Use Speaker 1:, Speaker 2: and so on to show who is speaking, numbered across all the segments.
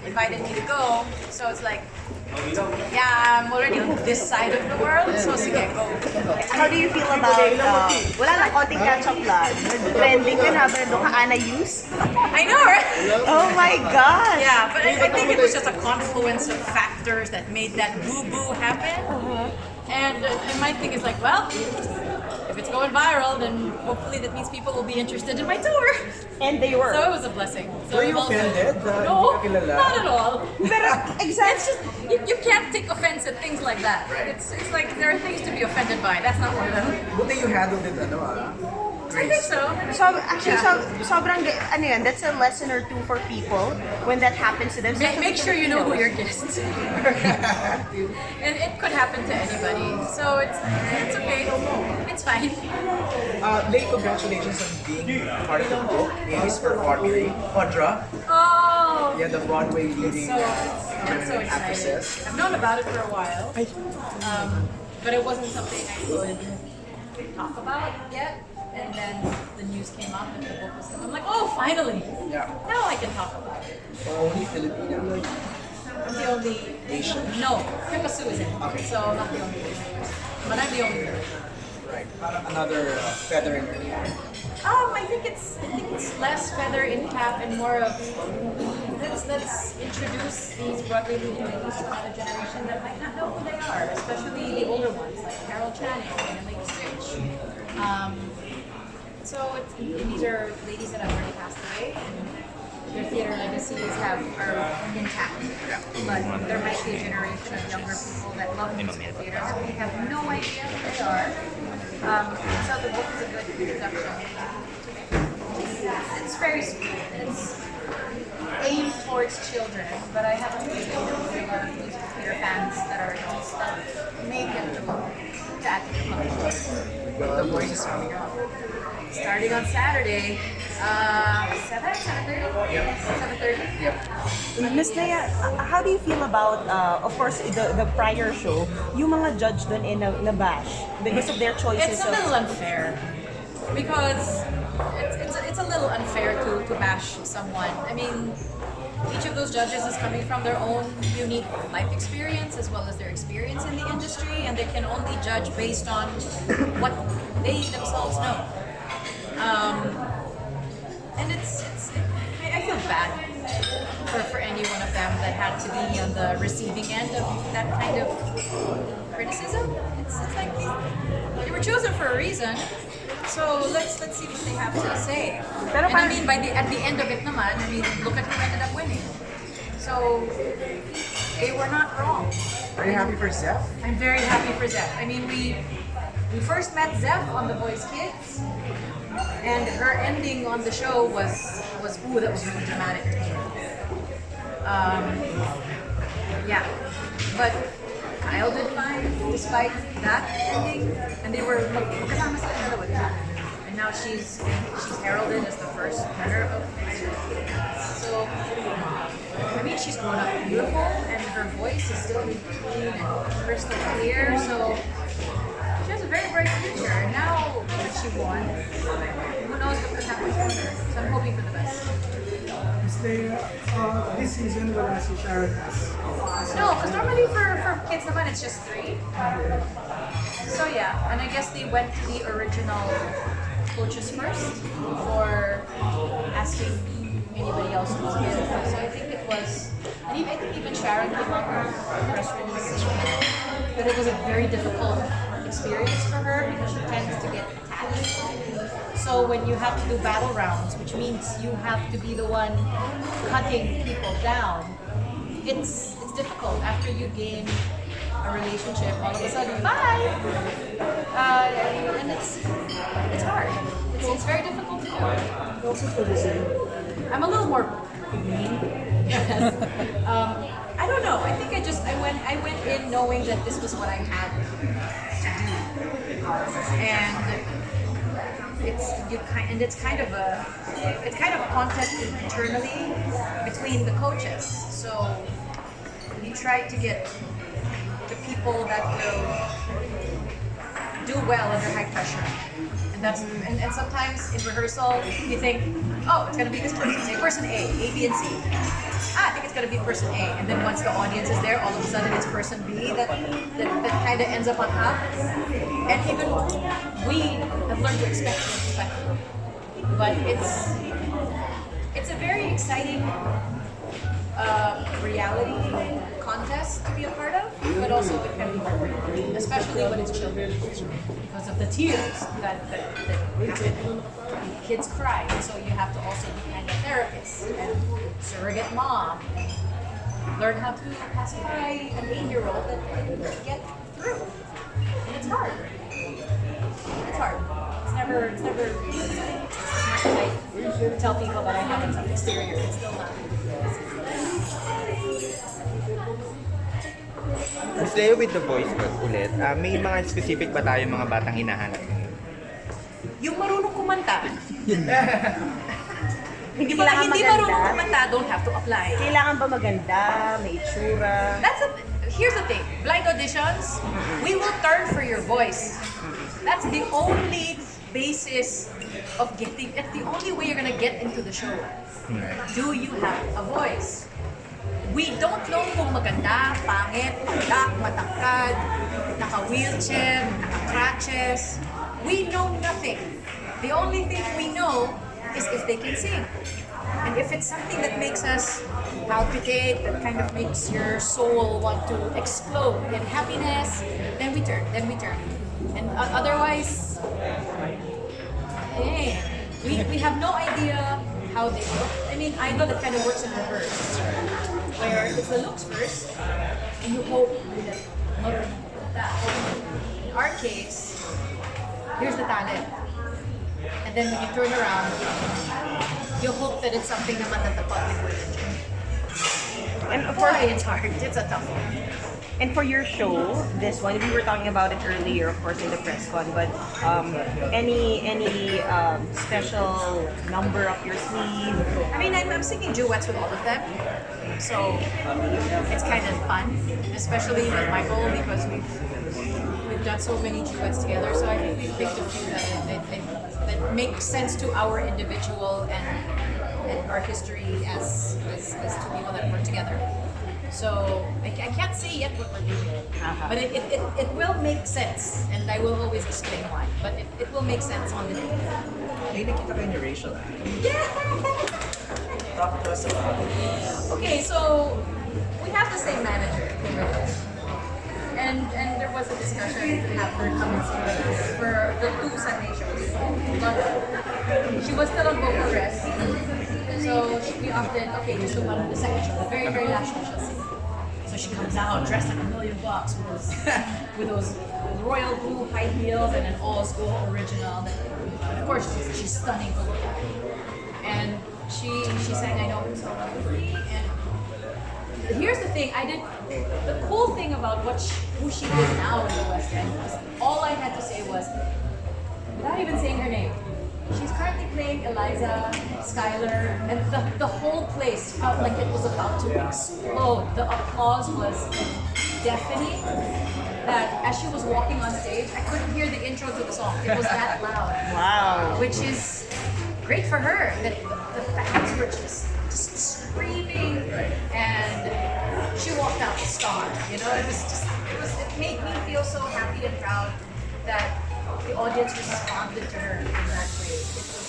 Speaker 1: invited me to go. So it's like, yeah, I'm already on this side of the world. So sige, go.
Speaker 2: How do you feel about, wala lang, konting catch-up lang. Trending ka na, pero ka Ana use?
Speaker 1: I know, right?
Speaker 2: Oh my God!
Speaker 1: Yeah, but I think it was just a confluence of factors that made that boo-boo happen. And my thing is like, well, if it's going viral, then hopefully that means people will be interested in my tour.
Speaker 2: And they were.
Speaker 1: So it was a blessing. So
Speaker 3: Were you offended?
Speaker 1: No, not at all.
Speaker 2: Pero, exactly.
Speaker 1: It's just, you can't take offense at things like that. It's like there are things to be offended by. That's not one of them.
Speaker 3: Buti you handled it,
Speaker 1: I think so.
Speaker 2: So, actually, sobrang, ano yun, that's a lesson or two for people when that happens to them.
Speaker 1: Make sure you know who your guests are. And it could happen to anybody. So it's okay. It's fine.
Speaker 3: Lea, congratulations on being part of the book. A's for Quadra.
Speaker 1: Oh!
Speaker 3: Yeah, the Broadway leading
Speaker 1: I'm so excited.
Speaker 3: actresses.
Speaker 1: I've known about it for a while. But it wasn't something I could talk about yet. And then the news came up and the book was I'm like, oh, finally!
Speaker 3: Yeah.
Speaker 1: Now I can talk about it.
Speaker 3: Only Filipino.
Speaker 1: I'm the only
Speaker 3: Asian?
Speaker 1: No, Pipasu is in.
Speaker 3: Okay.
Speaker 1: So not the only Asian person. But I'm the only Filipino.
Speaker 3: Right. Another feather in your cap.
Speaker 1: I think it's less feather in cap and more of let's introduce these Broadway leading ladies to another generation that might not know who they are, especially the older ones like Carol Channing and Lady Stitch. So these are ladies that have already passed away, and their theater legacies are intact. But there might be a generation of younger people that love musical theater that we have no idea who they are. So the book is a good introduction. It's very sweet. It's aimed towards children, but I have a feeling there will be a lot of musical theater fans that are adults that may get the book to add to the collection.
Speaker 3: The voice is coming out.
Speaker 1: Starting on Saturday, 7:30?
Speaker 3: Yep.
Speaker 1: 7:30?
Speaker 3: Yep.
Speaker 2: Miss Lea, how do you feel about, of course, the prior show, yung mga judge dun in na bash because of their choices?
Speaker 1: It's a little unfair because it's a little unfair to bash someone. I mean, each of those judges is coming from their own unique life experience as well as their experience in the industry, and they can only judge based on what they themselves know. And I feel bad for any one of them that had to be on the receiving end of that kind of criticism. It's like they were chosen for a reason. So let's see what they have to say. And I mean, at the end of it naman, I mean, look at who ended up winning. So they were not wrong.
Speaker 3: Are you happy for Zeph?
Speaker 1: I'm very happy for Zeph. I mean, we first met Zeph on The Voice Kids, and her ending on the show was ooh, that was really dramatic to me. Yeah, but Kyle did fine despite that ending, and they were magkasama sila dalawa, diba? And now she's heralded as the first winner of Voice. So I mean, she's grown up beautiful, and her voice is still clean and crystal clear. So she has a very bright future. And now that she won, who knows what could happen to her? So I'm hoping for the best.
Speaker 4: This season, wala si Sharon as.
Speaker 1: No, because normally for kids naman, it's just 3. So yeah, and I guess they went to the original coaches first before asking anybody else who was in. So I think it was, and I think even Sharon came on her press release that it was a very difficult experience for her because she tends to get attached. So when you have to do battle rounds, which means you have to be the one cutting people down, it's difficult after you gain a relationship. All of a sudden, bye, and it's hard. It's very difficult to do.
Speaker 4: Also for the same.
Speaker 1: I'm a little more mean. I don't know. I think I went in knowing that this was what I had to do, and it's kind of a contest internally between the coaches. So you try to get the people that will do well under high pressure. And sometimes in rehearsal you think oh, it's gonna be this person. Say person A, B, and C. I think it's gonna be person A, and then once the audience is there, all of a sudden it's person B that kind of ends up on top. And even we have learned to expect it, but it's a very exciting reality contest to be a part of, but also it can be heartbreaking, especially when it's children, because of the tears that happen. Kids cry, and so you have to also be kind of therapist and surrogate mom, and learn how to pacify an 8-year-old that can get through. And it's hard. It's hard. It's never easy. I tell people that I have some exterior, it's still not.
Speaker 5: Stay with the voice ulit. May mga specific ba tayo mga batang hinahanap?
Speaker 1: Yung marunong kumanta.
Speaker 2: Hindi
Speaker 1: Yung mga
Speaker 2: kailangan
Speaker 1: hindi
Speaker 2: maganda.
Speaker 1: marunong kumanta don't have to apply.
Speaker 2: Kailangan ba maganda, may itsura?
Speaker 1: Here's the thing, blind auditions, we will turn for your voice. That's the only basis of getting, it's the only way you're gonna get into the show. Do you have a voice? We don't know kung maganda, pangit, pandak, matangkad, naka-wheelchair, naka-crutches. We know nothing. The only thing we know is if they can sing. And if it's something that makes us palpitate, that kind of makes your soul want to explode in happiness, then we turn. And otherwise, we have no idea how they look. I mean, I know that kind of works in reverse, where it's the looks first, and you hope that. In our case, here's the talent. And then when you turn around, you hope that it's something naman that the public will enjoy.
Speaker 2: And of course,
Speaker 1: Boy, it's hard. It's a tough one.
Speaker 2: and for your show, this one, we were talking about it earlier, of course, in the press con, but any special number up your sleeve?
Speaker 1: I mean, I'm singing duets with all of them, so it's kind of fun, especially with Michael, because we've done so many duets together. So I think we've picked a few that make sense to our individual and our history as two people that work together. So I can't say yet what we're doing, but it will make sense, and I will always explain why. But it will make sense on the day.
Speaker 3: May nakita kayo ni Rachel Ann.
Speaker 1: Yeah.
Speaker 3: Talk to us about it.
Speaker 1: Okay, so we have the same manager, and there was a discussion after coming for the 2 Sunday shows. But she was still on vocal rest, so we opted, okay, just do one of the second show, the very, very last show she'll sing. So she comes out dressed like $1,000,000 with those royal blue high heels and an old school original. That, of course, she's stunning to look at. And she sang "I Know Him So Well" with me. And here's the thing: the cool thing about who she is now in the West End was all I had to say was, without even saying her name, she's currently playing Eliza Schuyler, and the whole place felt like it was about to explode. The applause was deafening. That as she was walking on stage, I couldn't hear the intro to the song. It was that loud.
Speaker 2: Wow.
Speaker 1: Which is great for her. That the fans were just screaming, and she walked out a star. You know, it made me feel so happy and proud that the audience responded to her in that way.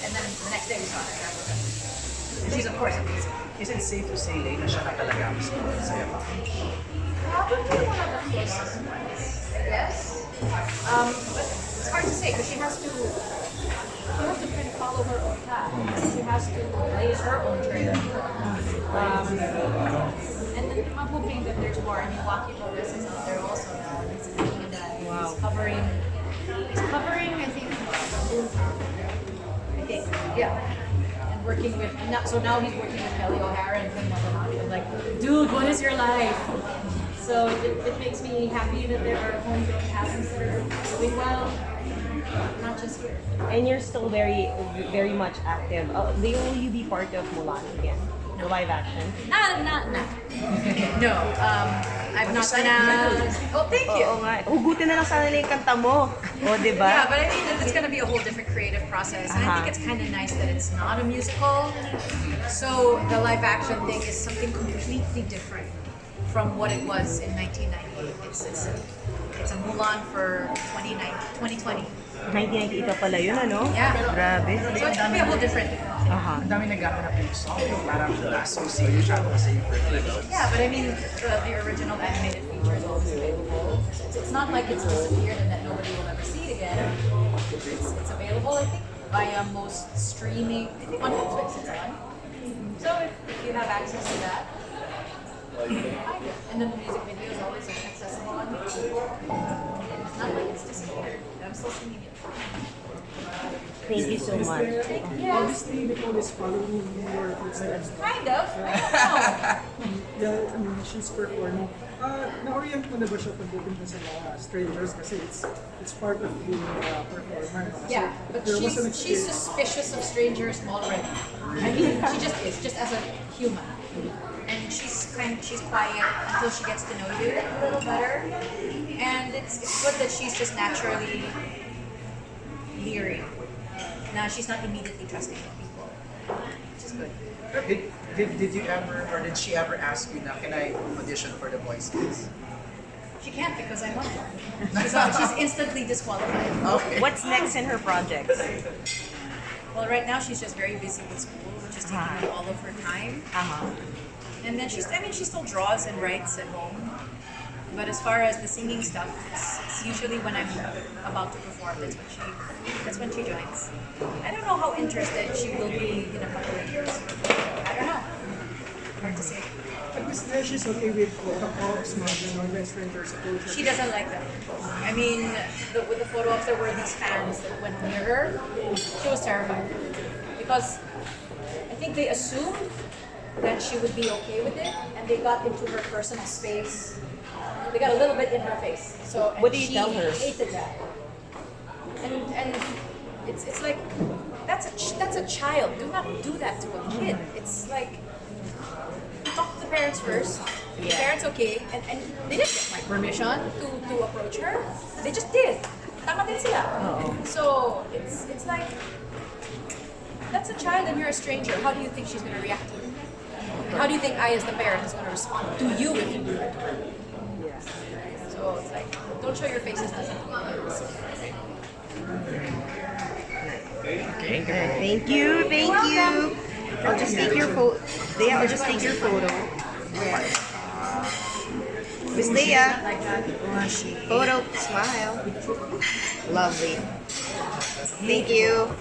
Speaker 1: And then the next day we saw her travel. She's of course amazing.
Speaker 3: Is it safe to say, Lea, na siya na talaga ang masaya pa?
Speaker 1: Probably one of the closest ones. Yes. But it's hard to say because she has to kind of follow her own path. She has to blaze her own trail. And then I'm hoping that there's more. I mean, Joaquin Lopez is out there also now. He's covering. I think, yeah. And working with, so now he's working with Kelly O'Hara and Queen Maldonado. I'm like, dude, what is your life? So it makes me happy that there are homegrown talents that are doing well, not just here.
Speaker 2: And you're still very, very much active. Will you be part of Mulan again?
Speaker 1: No.
Speaker 2: The live action?
Speaker 1: Not. No, I'm not gonna. Oh, thank you.
Speaker 2: Oo nga. Hugutin na lang sana nila yung kanta mo. O, di ba?
Speaker 1: Yeah, but I mean, it's gonna be a whole different creative process, and I think it's kind of nice that it's not a musical. So the live action thing is something completely different from what it was in 1998. It's a Mulan for 2020.
Speaker 2: 1998 pa pala yun, ano?
Speaker 1: Yeah.
Speaker 2: Grabe.
Speaker 1: So it's gonna be a whole different.
Speaker 2: Aha.
Speaker 3: Ang dami naghahanap yung song, parang na-associate siya kasi yung reflection.
Speaker 1: Yeah, but I mean, the original animated feature is always available. It's not like it's disappeared and that nobody will ever see it again. It's available, I think, via most streaming. I think on Netflix it's on. So if you have access to that, find it. And then the music video is always accessible on YouTube. It's not like it's disappeared. I'm still singing it.
Speaker 2: Thank you so much.
Speaker 4: Obviously, Nicole is following your footsteps.
Speaker 1: Kind of. I don't know.
Speaker 4: Yeah, I mean, she's performing. Na-orient mo na ba siya pagdating sa mga strangers kasi it's part of being a performer. So,
Speaker 1: Yeah, but
Speaker 4: there was an
Speaker 1: she's
Speaker 4: experience.
Speaker 1: suspicious of strangers already. I mean, she just is, just as a human. And she's quiet until she gets to know you a little better. And it's good that she's just naturally leery. Now she's not immediately trusting of people, which is good.
Speaker 3: Did you ever, or did she ever ask you na, can I audition for the voices?
Speaker 1: She can't because I'm on one. She's instantly disqualified.
Speaker 3: Okay.
Speaker 2: What's next in her projects?
Speaker 1: Well, right now she's just very busy with school, which is taking up all of her time. And then she still draws and writes at home. But as far as the singing stuff, it's usually when I'm about to perform. That's when she joins. I don't know how interested she will be in a couple of years. I don't know. Hard to say.
Speaker 4: But she's okay with the ops, mga strangers approach.
Speaker 1: She doesn't like that. I mean, with the photo ops, there were these fans that went near her. She was terrified because I think they assumed that she would be okay with it, and they got into her personal space. They got a little bit in her face. So and
Speaker 2: What do you tell her?
Speaker 1: She hated that. And it's like that's a child. Do not do that to a kid. It's like talk to the parents first. The parents okay, and they didn't get my permission to approach her. They just did. Tama din sila. So it's like that's a child and you're a stranger. How do you think she's gonna react to it? How do you think I as the parent is gonna respond to you if you do that to her? So it's like don't show your faces to someone.
Speaker 2: Thank you. I'll just take your photo. Lea, I'll just take your photo. Miss Lea,
Speaker 1: Like that.
Speaker 2: photo, smile. Lovely. Thank you.